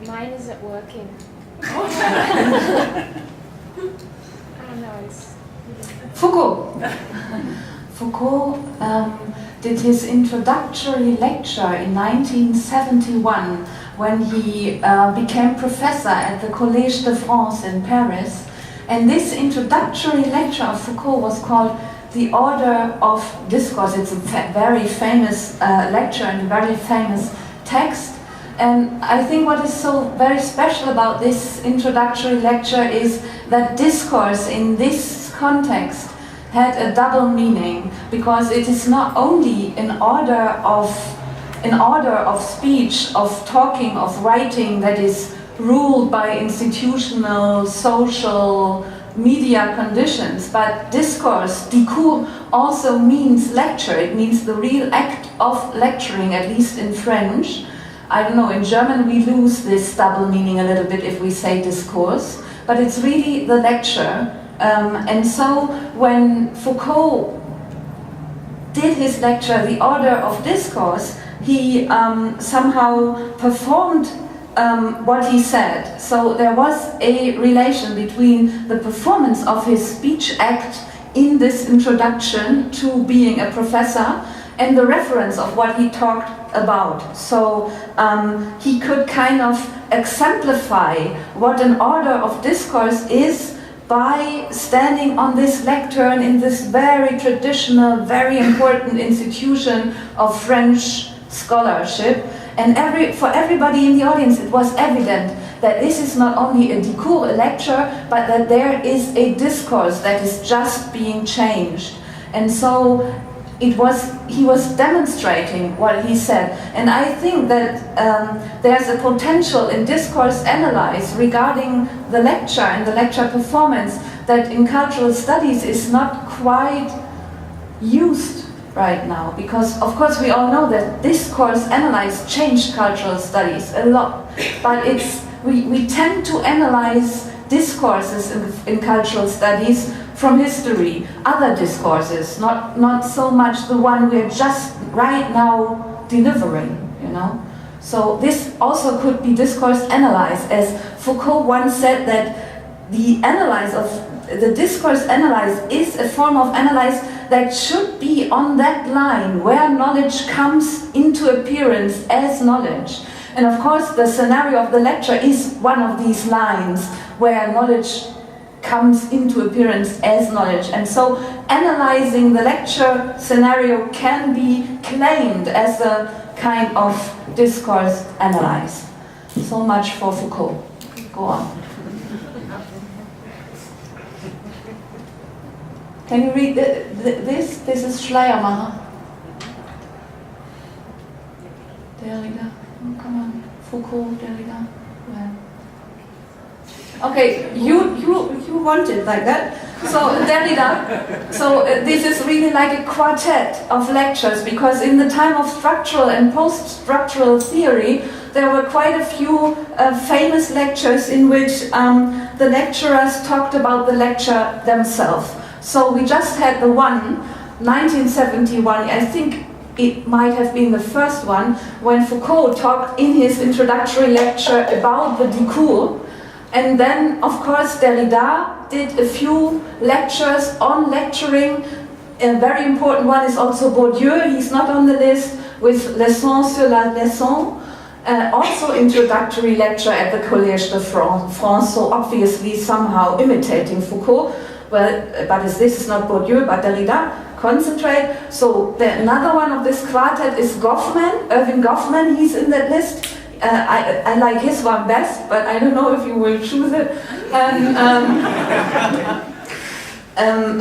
Mine isn't working. I don't know. Foucault. Foucault did his introductory lecture in 1971 when he became professor at the Collège de France in Paris. And this introductory lecture of Foucault was called The Order of Discourse. It's a very famous lecture and a very famous text. And I think what is so very special about this introductory lecture is that discourse in this context had a double meaning, because it is not only an order of speech, of talking, of writing that is ruled by institutional, social, media conditions, but discourse, discours, also means lecture. It means the real act of lecturing, at least in French. I don't know, in German we lose this double meaning a little bit if we say discourse, but it's really the lecture. And so when Foucault did his lecture, The Order of Discourse, he somehow performed what he said. So there was a relation between the performance of his speech act in this introduction to being a professor and the reference of what he talked about. So he could kind of exemplify what an order of discourse is by standing on this lectern in this very traditional, very important institution of French scholarship. And for everybody in the audience, it was evident that this is not only a discours, a lecture, but that there is a discourse that is just being changed. And so he was demonstrating what he said. And I think that there's a potential in discourse analysis regarding the lecture and the lecture performance that in cultural studies is not quite used right now, because of course we all know that discourse analysis changed cultural studies a lot, but we tend to analyze discourses in cultural studies from history, other discourses, not so much the one we're just right now delivering, you know. So this also could be discourse analysis, as Foucault once said that the discourse analysis is a form of analysis that should be on that line where knowledge comes into appearance as knowledge. And of course the scenario of the lecture is one of these lines where knowledge comes into appearance as knowledge. And so analyzing the lecture scenario can be claimed as a kind of discourse analysis. So much for Foucault. Go on. Can you read this? This is Schleiermacher. Derrida. Oh, come on. Foucault, Derrida. Yeah. Okay, you want it like that. So Derrida. So this is really like a quartet of lectures, because in the time of structural and post-structural theory, there were quite a few famous lectures in which the lecturers talked about the lecture themselves. So we just had the one, 1971, I think it might have been the first one, when Foucault talked in his introductory lecture about the discours. And then, of course, Derrida did a few lectures on lecturing. A very important one is also Bourdieu, he's not on the list, with Leçon sur la leçon. Also introductory lecture at the Collège de France, so obviously somehow imitating Foucault. Well, but this is not Bourdieu, but Derrida, concentrate. So another one of this quartet is Goffman, Irving Goffman, he's in that list. I like his one best, but I don't know if you will choose it.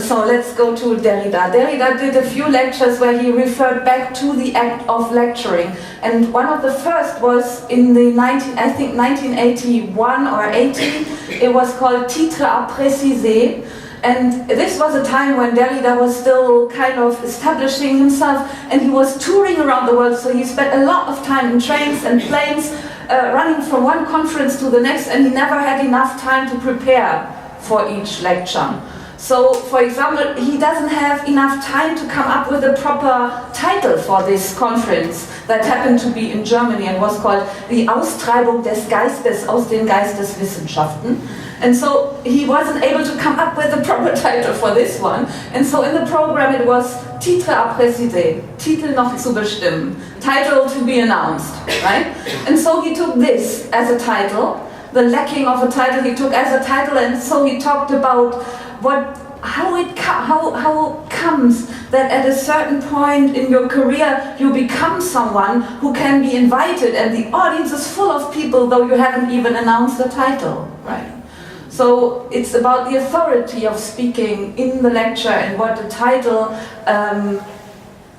So let's go to Derrida. Derrida did a few lectures where he referred back to the act of lecturing. And one of the first was in the 1981 or 80. It was called Titre à préciser. And this was a time when Derrida was still kind of establishing himself, and he was touring around the world, so he spent a lot of time in trains and planes, running from one conference to the next, and he never had enough time to prepare for each lecture. So, for example, he doesn't have enough time to come up with a proper title for this conference that happened to be in Germany and was called the Austreibung des Geistes aus den Geisteswissenschaften. And so he wasn't able to come up with a proper title for this one. And so in the program it was Titre à préciser, Titel noch zu bestimmen, title to be announced, right? And so he took this as a title, the lacking of a title he took as a title, and so he talked about how it comes that at a certain point in your career you become someone who can be invited and the audience is full of people though you haven't even announced the title, right? So it's about the authority of speaking in the lecture and what the title,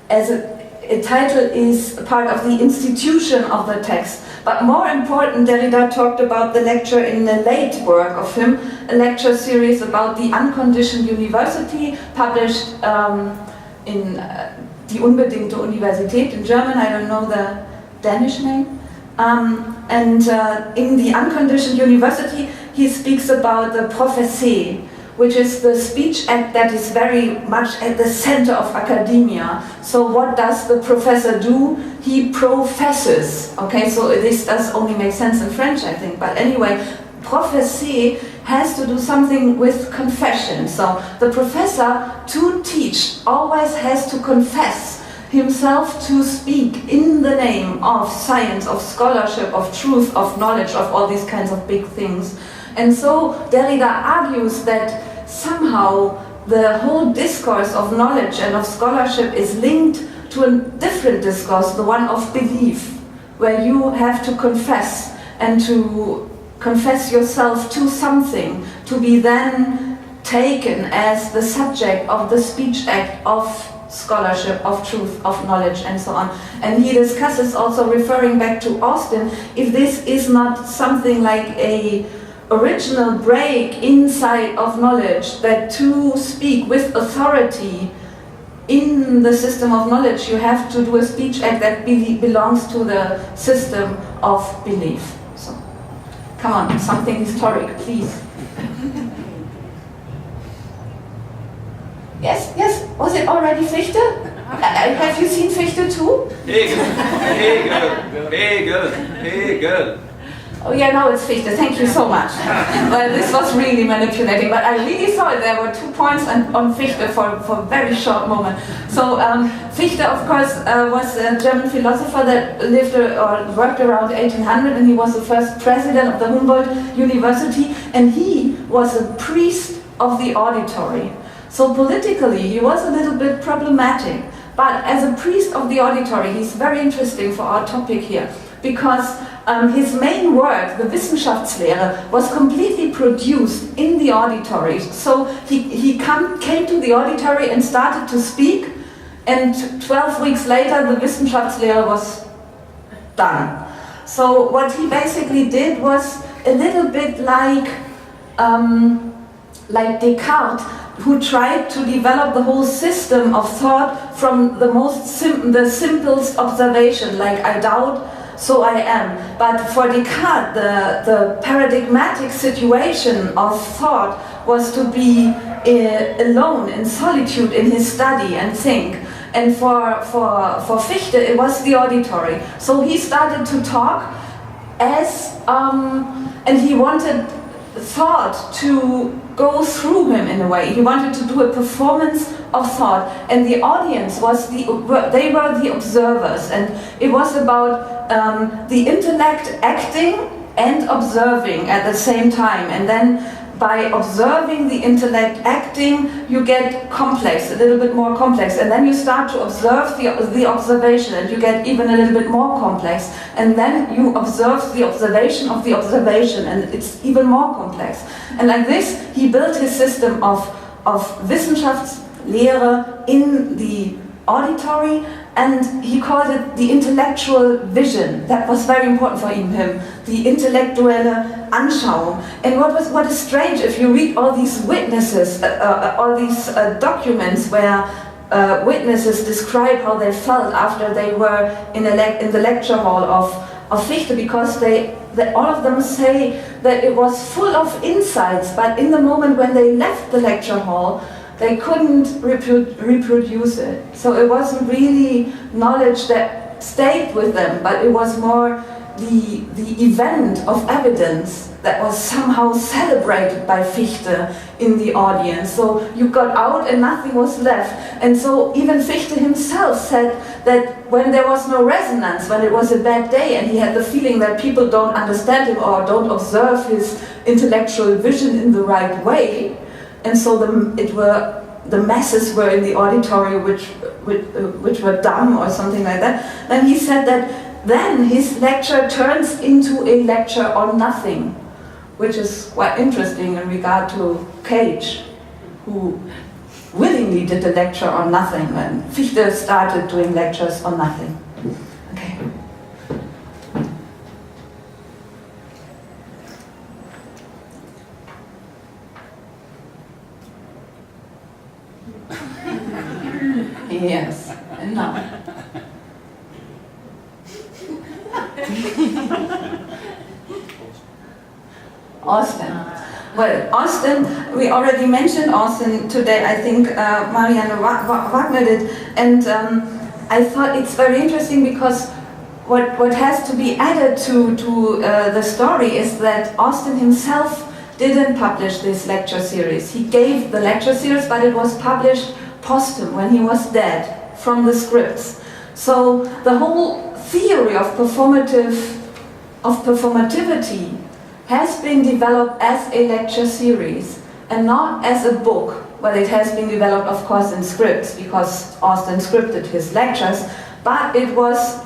as a title is part of the institution of the text. But more important, Derrida talked about the lecture in the late work of him, a lecture series about the unconditioned university, published in Die unbedingte Universität in German, I don't know the Danish name. In the unconditioned university, he speaks about the prophecy, which is the speech act that is very much at the center of academia. So what does the professor do? He professes. Okay, so this does only make sense in French, I think. But anyway, prophecy has to do something with confession. So the professor, to teach, always has to confess himself to speak in the name of science, of scholarship, of truth, of knowledge, of all these kinds of big things. And so Derrida argues that somehow the whole discourse of knowledge and of scholarship is linked to a different discourse, the one of belief, where you have to confess and to confess yourself to something, to be then taken as the subject of the speech act of scholarship, of truth, of knowledge, and so on. And he discusses also, referring back to Austin, if this is not something like a original break inside of knowledge, that to speak with authority in the system of knowledge you have to do a speech act that belongs to the system of belief. So, come on, something historic, please. Yes, was it already Fichte? Have you seen Fichte too? Hegel. Oh yeah, now it's Fichte, thank you so much. Well, this was really manipulating, but I really thought there were 2 points on Fichte for a very short moment. So Fichte, of course, was a German philosopher that lived or worked around 1800, and he was the first president of the Humboldt University, and he was a priest of the auditory. So politically, he was a little bit problematic, but as a priest of the auditory, he's very interesting for our topic here, because his main work, the Wissenschaftslehre, was completely produced in the auditory. So he came to the auditory and started to speak, and 12 weeks later the Wissenschaftslehre was done. So what he basically did was a little bit like Descartes, who tried to develop the whole system of thought from the simplest observation, like I doubt, so I am. But for Descartes, the paradigmatic situation of thought was to be alone, in solitude, in his study and think. And for Fichte, it was the auditory. So he started to talk and he wanted thought to go through him in a way. He wanted to do a performance of thought, and the audience they were the observers, and it was about the intellect acting and observing at the same time. And then by observing the intellect acting, you get complex, a little bit more complex, and then you start to observe the observation, and you get even a little bit more complex, and then you observe the observation of the observation, and it's even more complex. And like this, he built his system of Wissenschaftslehre in the auditory, and he called it the intellectual vision. That was very important for him, the intellektuelle Anschauung. And what is strange, if you read all these witnesses, all these documents where witnesses describe how they felt after they were in the lecture hall of Fichte, because all of them say that it was full of insights, but in the moment when they left the lecture hall, they couldn't reproduce it. So it wasn't really knowledge that stayed with them, but it was more the event of evidence that was somehow celebrated by Fichte in the audience. So you got out and nothing was left. And so even Fichte himself said that when there was no resonance, when it was a bad day and he had the feeling that people don't understand him or don't observe his intellectual vision in the right way, and so the masses were in the auditory which were dumb or something like that, then he said that then his lecture turns into a lecture on nothing, which is quite interesting in regard to Cage, who willingly did a lecture on nothing when Fichte started doing lectures on nothing. Okay. Yes, and now. Austin. Well, Austin, we already mentioned Austin today. I think Marianne Wagner did, and I thought it's very interesting because what has to be added to the story is that Austin himself didn't publish this lecture series. He gave the lecture series, but it was published posthum when he was dead from the scripts. So the whole theory of performativity has been developed as a lecture series and not as a book. Well, it has been developed, of course, in scripts because Austin scripted his lectures, but it was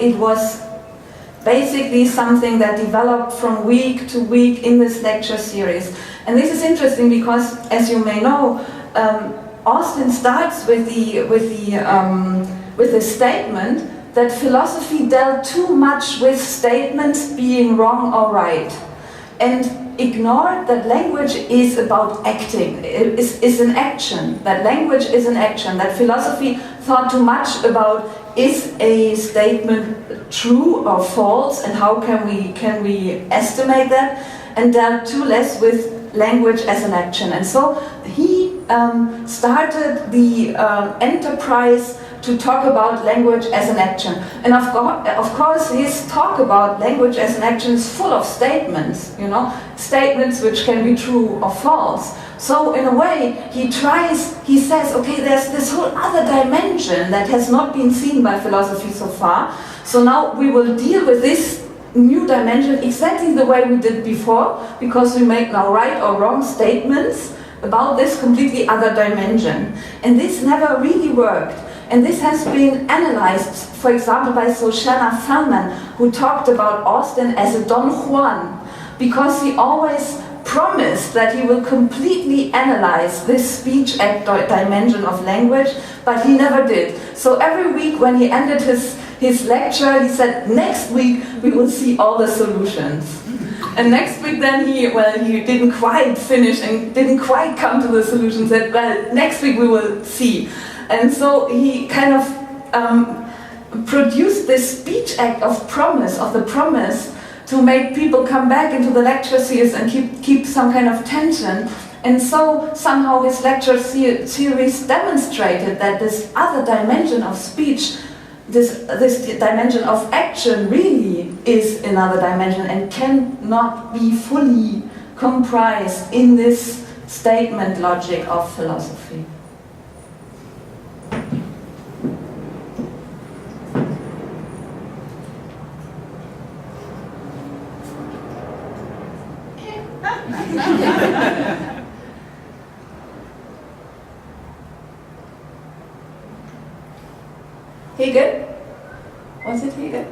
basically something that developed from week to week in this lecture series. And this is interesting because, as you may know, Austin starts with the statement that philosophy dealt too much with statements being wrong or right, and ignored that language is about acting, is an action, that language is an action, that philosophy thought too much about is a statement true or false and how can we estimate that, and dealt too less with language as an action. And so he started the enterprise to talk about language as an action. And of course his talk about language as an action is full of statements, statements which can be true or false. So in a way he says, okay, there's this whole other dimension that has not been seen by philosophy so far. So now we will deal with this new dimension exactly the way we did before, because we make now right or wrong statements about this completely other dimension. And this never really worked. And this has been analyzed, for example, by Shoshana Feldman, who talked about Austin as a Don Juan, because he always promised that he will completely analyze this speech act dimension of language, but he never did. So every week when he ended his lecture, he said, next week we will see all the solutions. And next week then he didn't quite finish and didn't quite come to the solutions, said, well, next week we will see. And so he kind of produced this speech act of the promise, to make people come back into the lecture series and keep some kind of tension. And so somehow his lecture series demonstrated that this other dimension of speech, this dimension of action, really is another dimension and cannot be fully comprised in this statement logic of philosophy. Hegel? Was it Hegel?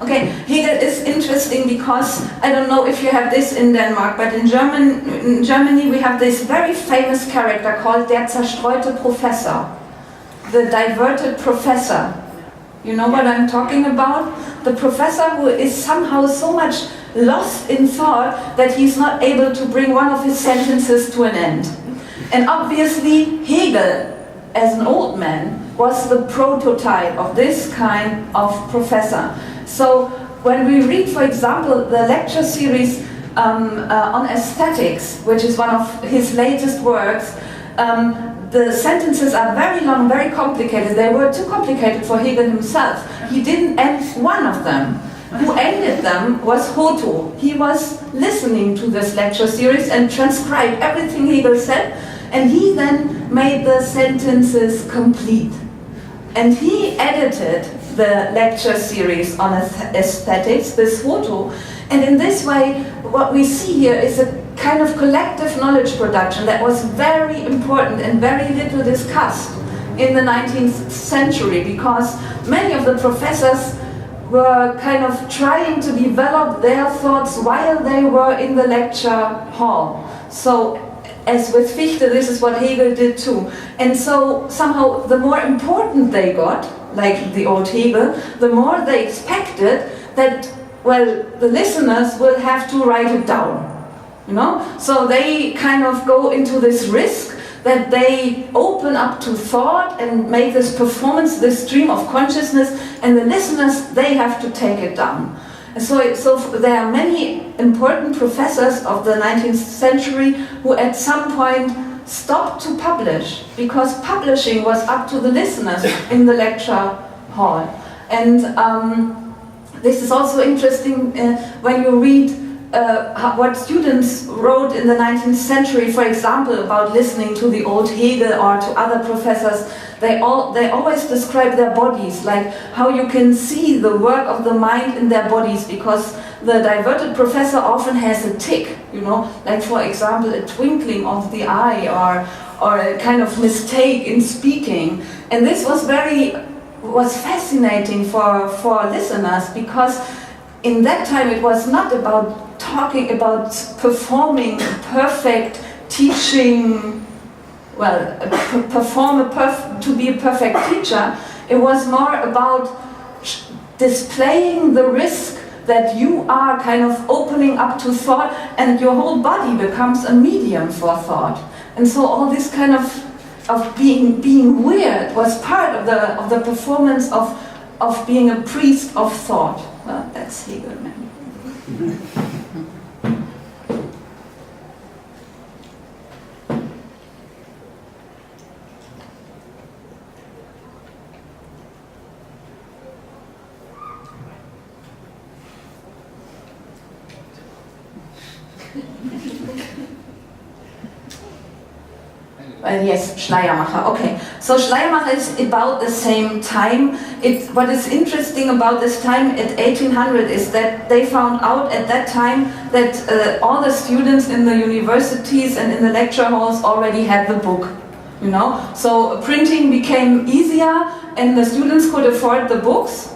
Okay, Hegel is interesting because, I don't know if you have this in Denmark, but in Germany we have this very famous character called der zerstreute Professor, the diverted professor. You know what I'm talking about? The professor who is somehow so much lost in thought that he's not able to bring one of his sentences to an end. And obviously Hegel, as an old man, was the prototype of this kind of professor. So when we read, for example, the lecture series on aesthetics, which is one of his latest works, the sentences are very long, very complicated. They were too complicated for Hegel himself. He didn't end one of them. Who ended them was Hoto. He was listening to this lecture series and transcribed everything Hegel said, and he then made the sentences complete. And he edited the lecture series on aesthetics, this Hoto, and in this way, what we see here is a kind of collective knowledge production that was very important and very little discussed in the 19th century, because many of the professors were kind of trying to develop their thoughts while they were in the lecture hall. So, as with Fichte, this is what Hegel did too. And so, somehow, the more important they got, like the old Hegel, the more they expected that, well, the listeners will have to write it down. You know? So they kind of go into this risk that they open up to thought and make this performance, this stream of consciousness, and the listeners, they have to take it down. And so there are many important professors of the 19th century who at some point stopped to publish, because publishing was up to the listeners in the lecture hall. And this is also interesting when you read what students wrote in the 19th century, for example, about listening to the old Hegel or to other professors. They always describe their bodies, like how you can see the work of the mind in their bodies, because the diverted professor often has a tic, you know, like for example a twinkling of the eye or a kind of mistake in speaking. And this was fascinating for listeners, because in that time it was not about talking about performing perfect teaching, well, to be a perfect teacher. It was more about displaying the risk that you are kind of opening up to thought, and your whole body becomes a medium for thought. And so all this kind of being weird was part of the performance of being a priest of thought. Well, that's Hegel, man. Yes, Schleiermacher. Okay, so Schleiermacher is about the same time. What is interesting about this time at 1800 is that they found out at that time that all the students in the universities and in the lecture halls already had the book. You know, so printing became easier, and the students could afford the books.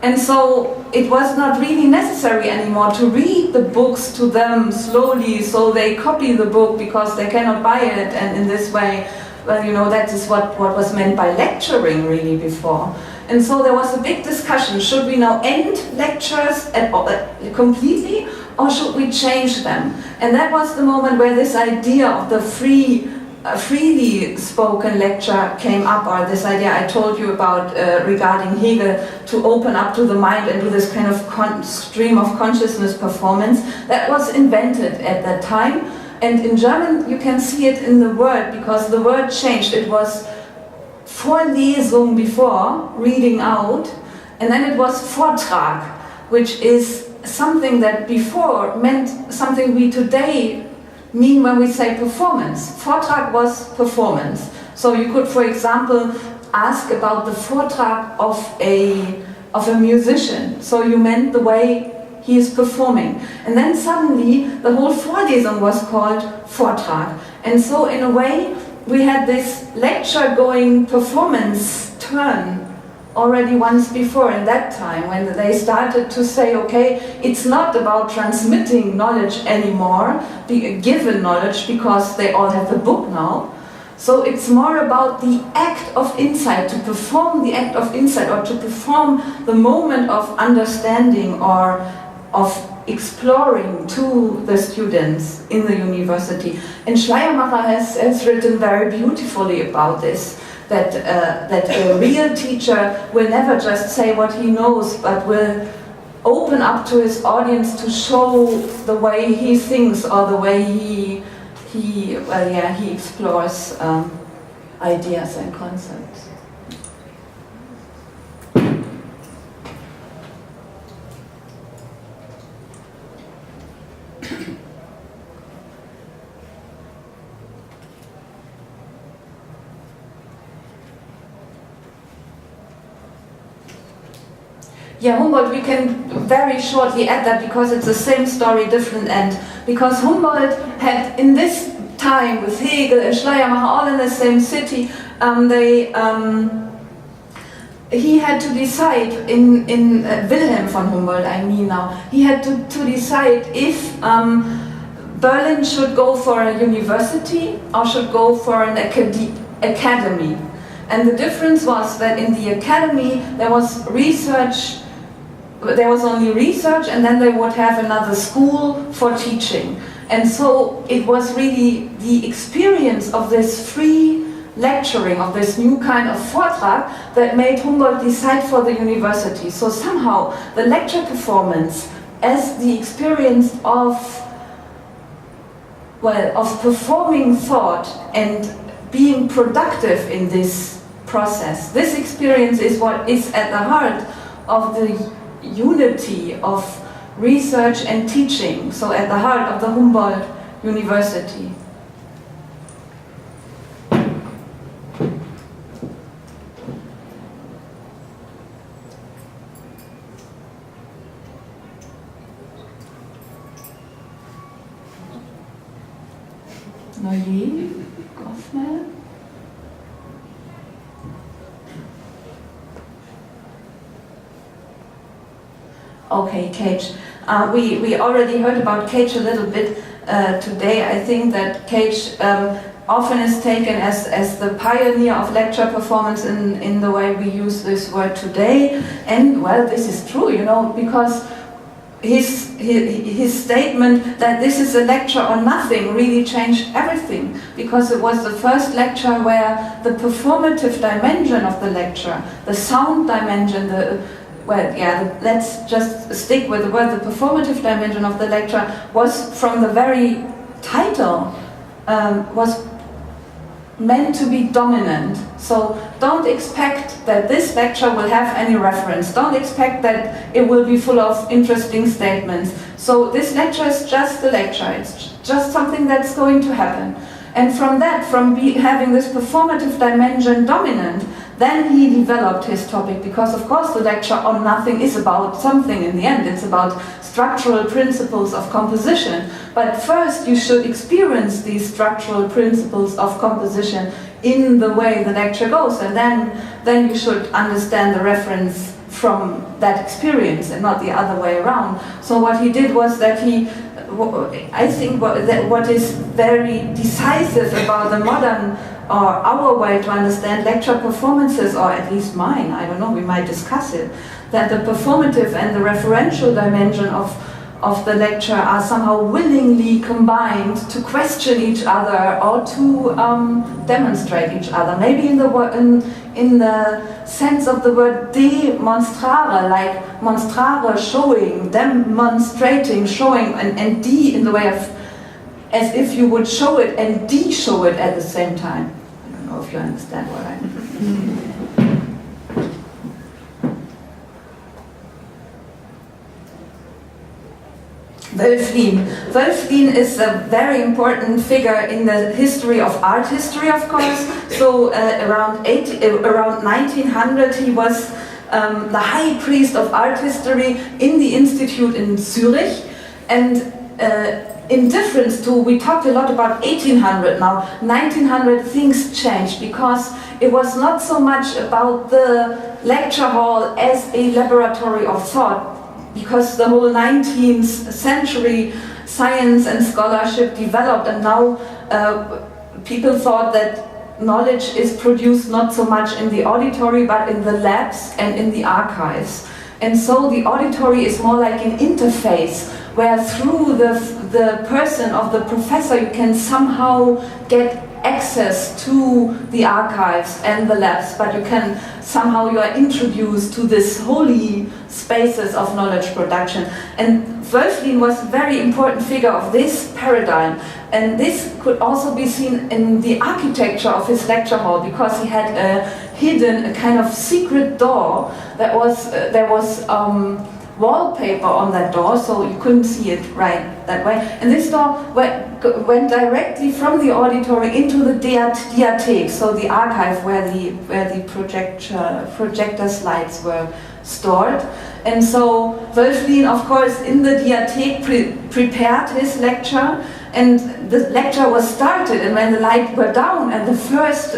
And so it was not really necessary anymore to read the books to them slowly, so they copy the book because they cannot buy it, and in this way, well, you know, that is what was meant by lecturing really before. And so there was a big discussion, should we now end lectures completely, or should we change them? And that was the moment where this idea of the freely spoken lecture came up, or this idea I told you about regarding Hegel, to open up to the mind and do this kind of stream of consciousness performance. That was invented at that time, and in German you can see it in the word, because the word changed. It was Vorlesung before, reading out, and then it was Vortrag, which is something that before meant something we today mean when we say performance. Vortrag was performance. So you could, for example, ask about the Vortrag of a musician. So you meant the way he is performing. And then suddenly the whole Vorlesung was called Vortrag. And so in a way we had this lecture-going performance turn already once before, in that time, when they started to say, okay, it's not about transmitting knowledge anymore, given knowledge, because they all have the book now. So it's more about the act of insight, to perform the act of insight, or to perform the moment of understanding or of exploring to the students in the university. And Schleiermacher has written very beautifully about this. That a real teacher will never just say what he knows, but will open up to his audience to show the way he thinks or the way he explores ideas and concepts. Yeah, Humboldt, we can very shortly add that because it's the same story, different end. Because Humboldt had, in this time with Hegel and Schleiermacher all in the same city, he had to decide, in Wilhelm von Humboldt, I mean now, he had to decide if Berlin should go for a university or should go for an academy. And the difference was that in the academy there was research. There was only research, and then they would have another school for teaching. And so it was really the experience of this free lecturing, of this new kind of Vortrag, that made Humboldt decide for the university. So somehow the lecture performance as the experience of performing thought and being productive in this process. This experience is what is at the heart of the unity of research and teaching, so at the heart of the Humboldt University. Noyer, Goffman. Okay, Cage. We already heard about Cage a little bit today. I think that Cage often is taken as the pioneer of lecture performance in the way we use this word today. And well, this is true, you know, because his statement that this is a lecture or nothing really changed everything, because it was the first lecture where the performative dimension of the lecture, the sound dimension, let's just stick with the word, the performative dimension of the lecture was from the very title, was meant to be dominant. So don't expect that this lecture will have any reference. Don't expect that it will be full of interesting statements. So this lecture is just a lecture. It's just something that's going to happen. And from that, having this performative dimension dominant, then he developed his topic, because of course the lecture on nothing is about something in the end. It's about structural principles of composition. But first you should experience these structural principles of composition in the way the lecture goes, and then you should understand the reference from that experience and not the other way around. So what he did was that I think what is very decisive about the modern or our way to understand lecture performances, or at least mine, I don't know, we might discuss it, that the performative and the referential dimension of the lecture are somehow willingly combined to question each other or to demonstrate each other. Maybe in the sense of the word demonstrare, like monstrare, showing, demonstrating, showing, and de in the way of, as if you would show it and de-show it at the same time. I don't know if you understand what I mean. Wölfflin. Wölfflin is a very important figure in the history of art history, of course. So around 1900 he was the high priest of art history in the Institut in Zurich. And in difference to, we talked a lot about 1800 now, 1900 things changed, because it was not so much about the lecture hall as a laboratory of thought, because the whole 19th century science and scholarship developed, and now people thought that knowledge is produced not so much in the auditory but in the labs and in the archives. And so the auditory is more like an interface where through the person of the professor you can somehow get access to the archives and the labs, but you are introduced to this holy spaces of knowledge production. And Wölfflin was a very important figure of this paradigm, and this could also be seen in the architecture of his lecture hall, because he had a kind of secret door that was there was wallpaper on that door, so you couldn't see it right that way. And this door went directly from the auditory into the Diathek, so the archive where the projector slides were stored. And so Wölfflin, of course, in the Diathek prepared his lecture, and the lecture was started, and when the lights were down and the first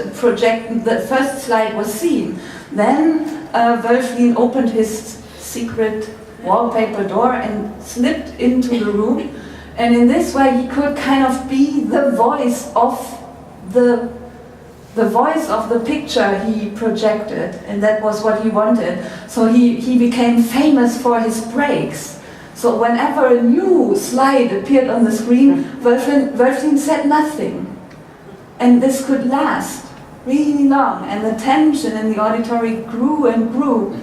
slide was seen, then Wölfflin opened his secret wallpaper door and slipped into the room, and in this way he could kind of be the voice of the picture he projected, and that was what he wanted. So he became famous for his breaks. So whenever a new slide appeared on the screen, Wölfflin said nothing, and this could last really long, and the tension in the auditory grew and grew.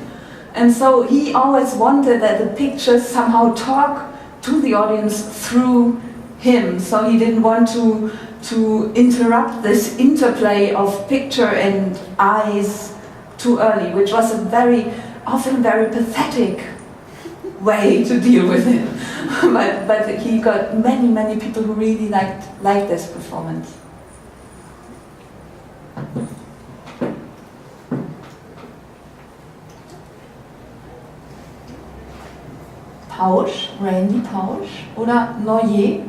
And so he always wanted that the pictures somehow talk to the audience through him. So he didn't want to interrupt this interplay of picture and eyes too early, which was often very pathetic way to deal with it. but he got many people who really liked this performance. Pausch, Randy Pausch, oder Noyer?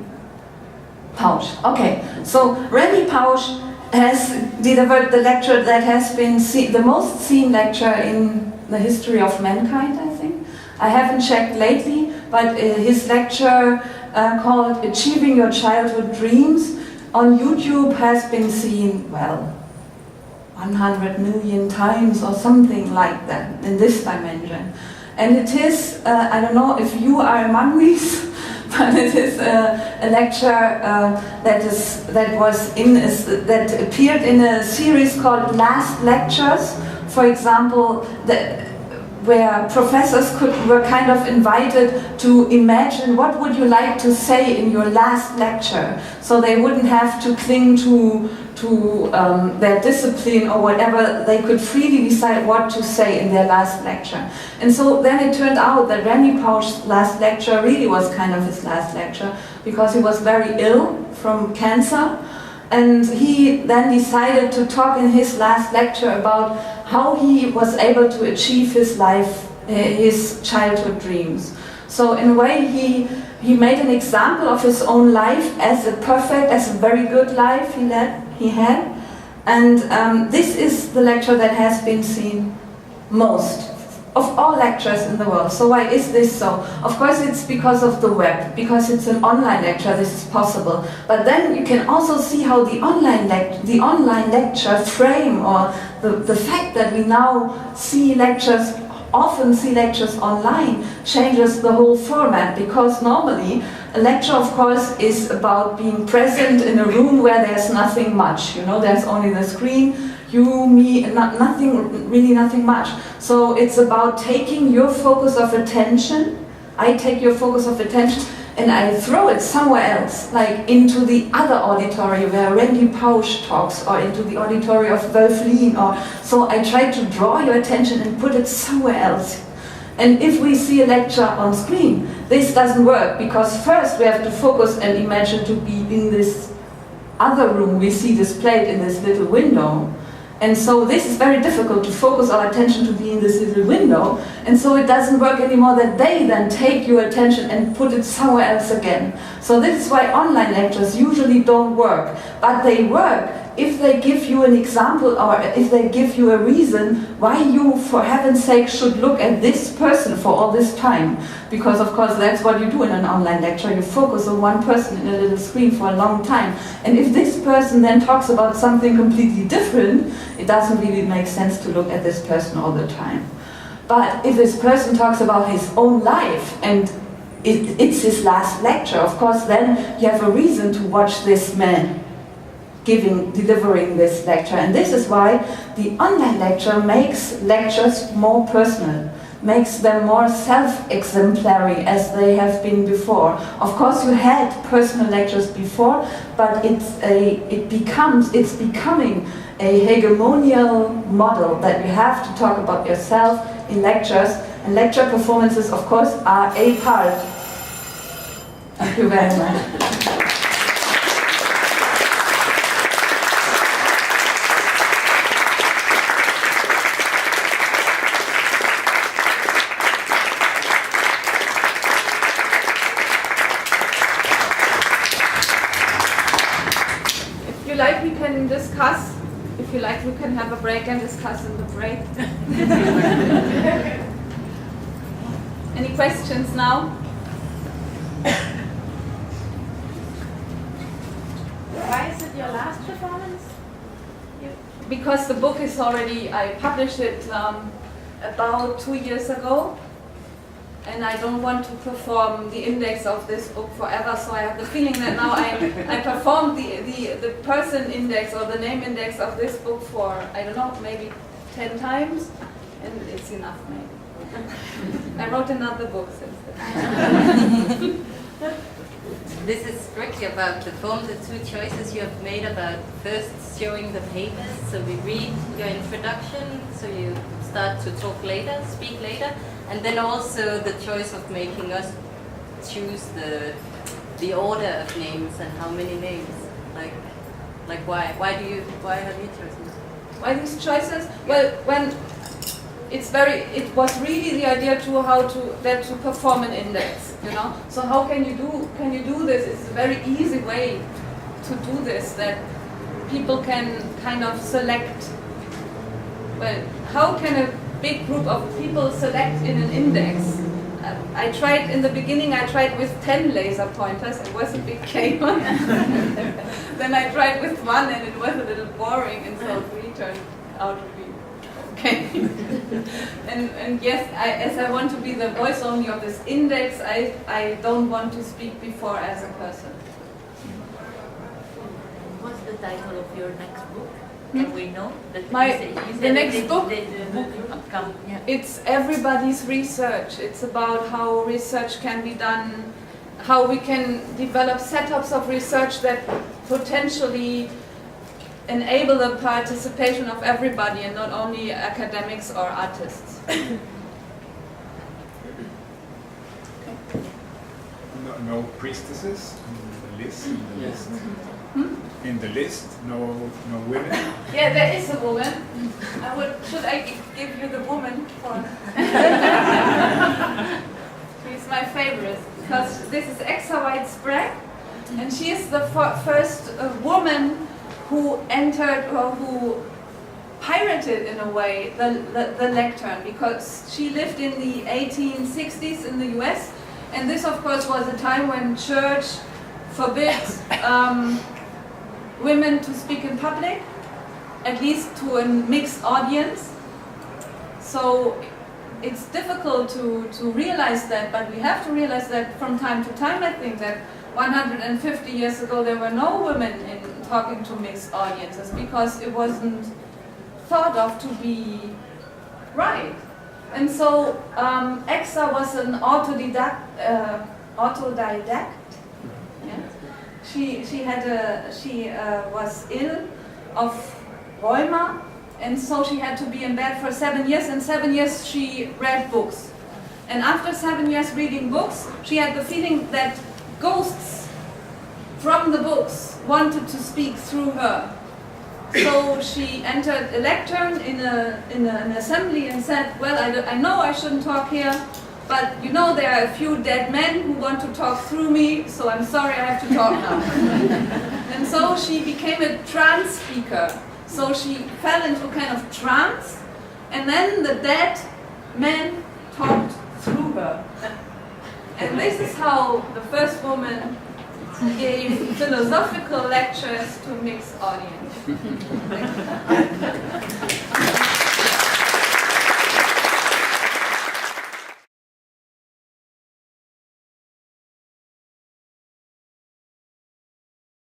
Pausch. Okay, so Randy Pausch has delivered the lecture that has been the most seen lecture in the history of mankind, I think. I haven't checked lately, but his lecture called Achieving Your Childhood Dreams on YouTube has been seen, well, 100 million times or something like that in this dimension. And it is, I don't know if you are among these, but it is a lecture that appeared in a series called Last Lectures. For example, where professors were kind of invited to imagine what would you like to say in your last lecture, so they wouldn't have to cling to their discipline or whatever. They could freely decide what to say in their last lecture. And so then it turned out that Randy Pausch's last lecture really was kind of his last lecture, because he was very ill from cancer, and he then decided to talk in his last lecture about how he was able to achieve his childhood dreams. So in a way he made an example of his own life as a very good life he had. And this is the lecture that has been seen most of all lectures in the world. So why is this so? Of course it's because of the web, because it's an online lecture, this is possible. But then you can also see how the online lecture frame, or the fact that we now often see lectures online, changes the whole format, because normally a lecture, of course, is about being present in a room where there's nothing much, there's only the screen, you, me, nothing much. So it's about taking your focus of attention. I take your focus of attention and I throw it somewhere else, like into the other auditory where Randy Pausch talks, or into the auditory of Wölfflin, so I try to draw your attention and put it somewhere else. And if we see a lecture on screen, this doesn't work, because first we have to focus and imagine to be in this other room we see displayed in this little window. And so this is very difficult to focus our attention to be in this little window, and so it doesn't work anymore that they then take your attention and put it somewhere else again. So this is why online lectures usually don't work, but they work if they give you an example, or if they give you a reason why you, for heaven's sake, should look at this person for all this time. Because of course that's what you do in an online lecture, you focus on one person in a little screen for a long time. And if this person then talks about something completely different, it doesn't really make sense to look at this person all the time. But if this person talks about his own life, and it's his last lecture, of course then you have a reason to watch this man. delivering this lecture. And this is why the online lecture makes lectures more personal, makes them more self-exemplary as they have been before. Of course, you had personal lectures before, but it's becoming a hegemonial model that you have to talk about yourself in lectures, and lecture performances, of course, are a part. Thank you very much. Discuss. If you like, we can have a break and discuss in the break. Any questions now? Why is it your last performance? Because the book is already, I published it about 2 years ago. And I don't want to perform the index of this book forever, so I have the feeling that now I performed the person index or the name index of this book for, I don't know, maybe 10 times, and it's enough maybe. I wrote another book since then. This is strictly about the form, the two choices you have made about first showing the papers, so we read your introduction, so you start to talk later, speak later. And then also the choice of making us choose the order of names and how many names. Like why have you chosen this? Why these choices? Well, when it was really the idea to perform an index, you know. So how can you do this? It's a very easy way to do this, that people can kind of select. Well, how can a big group of people select in an index? I tried in the beginning. I tried with 10 laser pointers. It was a big chaos. Then I tried with 1, and it was a little boring, and so 3 turned out to be okay. and yes, as I want to be the voice only of this index, I don't want to speak before as a person. What's the title of your next book? Can we know? The next book? It's everybody's research. It's about how research can be done, how we can develop setups of research that potentially enable the participation of everybody and not only academics or artists. No priestesses in the list? In the list, no women? Yeah, there is a woman. Should I give you the woman? She's my favorite, because this is Exa White-Sprague, and she is the first woman who entered, or who pirated in a way the lectern, because she lived in the 1860s in the US, and this of course was a time when church forbid women to speak in public, at least to a mixed audience. So it's difficult to realize that, but we have to realize that from time to time. I think that 150 years ago there were no women in talking to mixed audiences, because it wasn't thought of to be right. And so Exa was an autodidact. Yeah? She was ill of rheuma, and so she had to be in bed for 7 years. And 7 years she read books. And after 7 years reading books, she had the feeling that ghosts from the books wanted to speak through her. So she entered a lectern in an assembly and said, well, I know I shouldn't talk here, but you know there are a few dead men who want to talk through me, so I'm sorry, I have to talk now. And so she became a trance speaker. So she fell into a kind of trance, and then the dead men talked through her. And this is how the first woman gave philosophical lectures to a mixed audience.